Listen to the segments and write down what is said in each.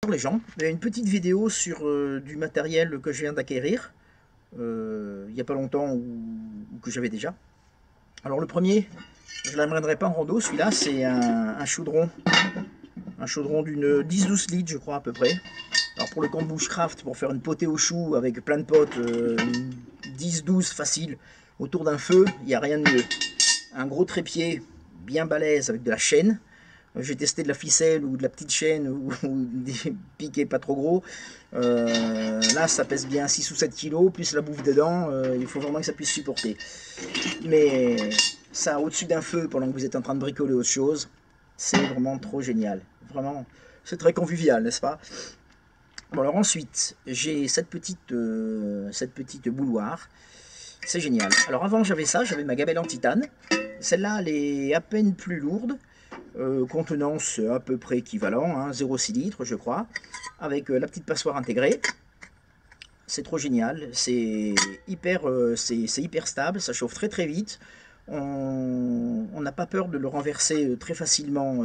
Bonjour les gens, il y a une petite vidéo sur du matériel que je viens d'acquérir il n'y a pas longtemps ou que j'avais déjà. Alors le premier, je ne l'amènerai pas en rando, celui-là c'est un chaudron d'une 10-12 litres je crois à peu près. Alors pour le camp bushcraft, pour faire une potée au chou avec plein de potes, 10-12 facile, autour d'un feu, il n'y a rien de mieux. Un gros trépied bien balèze avec de la chaîne. J'ai testé de la ficelle ou de la petite chaîne ou des piquets pas trop gros. Là, ça pèse bien 6 ou 7 kilos, plus la bouffe dedans. Il faut vraiment que ça puisse supporter. Mais ça, au-dessus d'un feu, pendant que vous êtes en train de bricoler autre chose, c'est vraiment trop génial. Vraiment, c'est très convivial, n'est-ce pas? Bon, alors ensuite, j'ai cette petite bouilloire. C'est génial. Alors avant, j'avais ça, j'avais ma gamelle en titane. Celle-là, elle est à peine plus lourde. Contenance à peu près équivalent, hein, 0,6 litres je crois, avec la petite passoire intégrée. C'est trop génial, c'est hyper stable, ça chauffe très très vite. On n'a pas peur de le renverser très facilement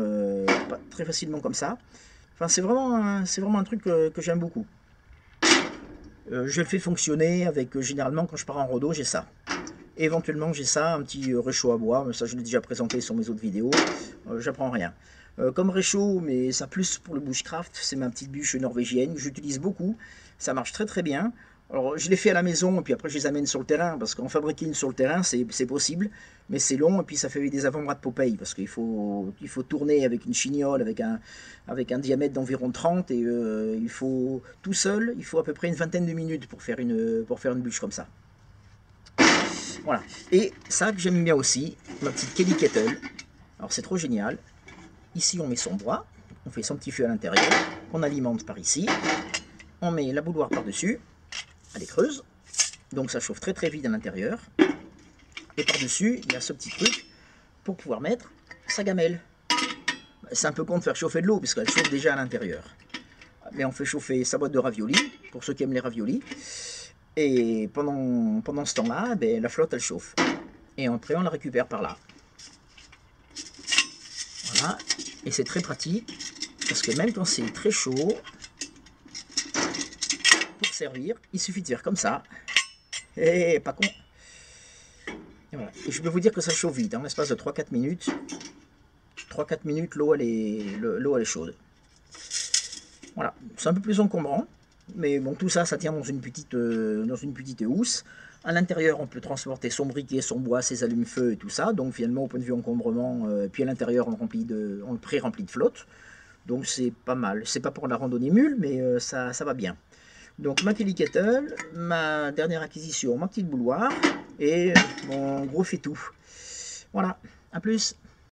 comme ça. Enfin, c'est vraiment un truc que j'aime beaucoup. Je le fais fonctionner avec, généralement quand je pars en rando, j'ai ça. Éventuellement j'ai ça, un petit réchaud à bois, mais ça je l'ai déjà présenté sur mes autres vidéos, j'apprends rien. Comme réchaud, mais ça plus pour le bushcraft, c'est ma petite bûche norvégienne, que j'utilise beaucoup, ça marche très très bien. Alors je les fais à la maison et puis après je les amène sur le terrain, parce qu'en fabriquer une sur le terrain c'est possible, mais c'est long et puis ça fait des avant-bras de Popeye, parce qu'il faut tourner avec une chignole, avec un diamètre d'environ 30, et il faut tout seul, il faut à peu près une vingtaine de minutes pour faire une bûche comme ça. Voilà, et ça que j'aime bien aussi, ma petite Kelly Kettle. Alors c'est trop génial. Ici on met son bois, on fait son petit feu à l'intérieur, on alimente par ici, on met la bouilloire par dessus, elle est creuse, donc ça chauffe très très vite à l'intérieur, et par dessus il y a ce petit truc pour pouvoir mettre sa gamelle. C'est un peu con de faire chauffer de l'eau puisqu'elle chauffe déjà à l'intérieur, mais on fait chauffer sa boîte de raviolis pour ceux qui aiment les raviolis. Et pendant ce temps-là, ben, la flotte elle chauffe. Et après on la récupère par là. Voilà. Et c'est très pratique. Parce que même quand c'est très chaud, pour servir, il suffit de faire comme ça. Et pas con. Et voilà. Et je peux vous dire que ça chauffe vite. En l'espace de 3-4 minutes. 3-4 minutes, l'eau elle est chaude. Voilà. C'est un peu plus encombrant. Mais bon, tout ça, ça tient dans une petite housse. À l'intérieur, on peut transporter son briquet, son bois, ses allumes-feu et tout ça. Donc finalement, au point de vue encombrement, puis à l'intérieur, on le pré-remplit de flotte. Donc c'est pas mal. C'est pas pour la randonnée mule, mais ça va bien. Donc ma Kelly Kettle, ma dernière acquisition, ma petite bouilloire et mon gros fait-tout. Voilà, à plus.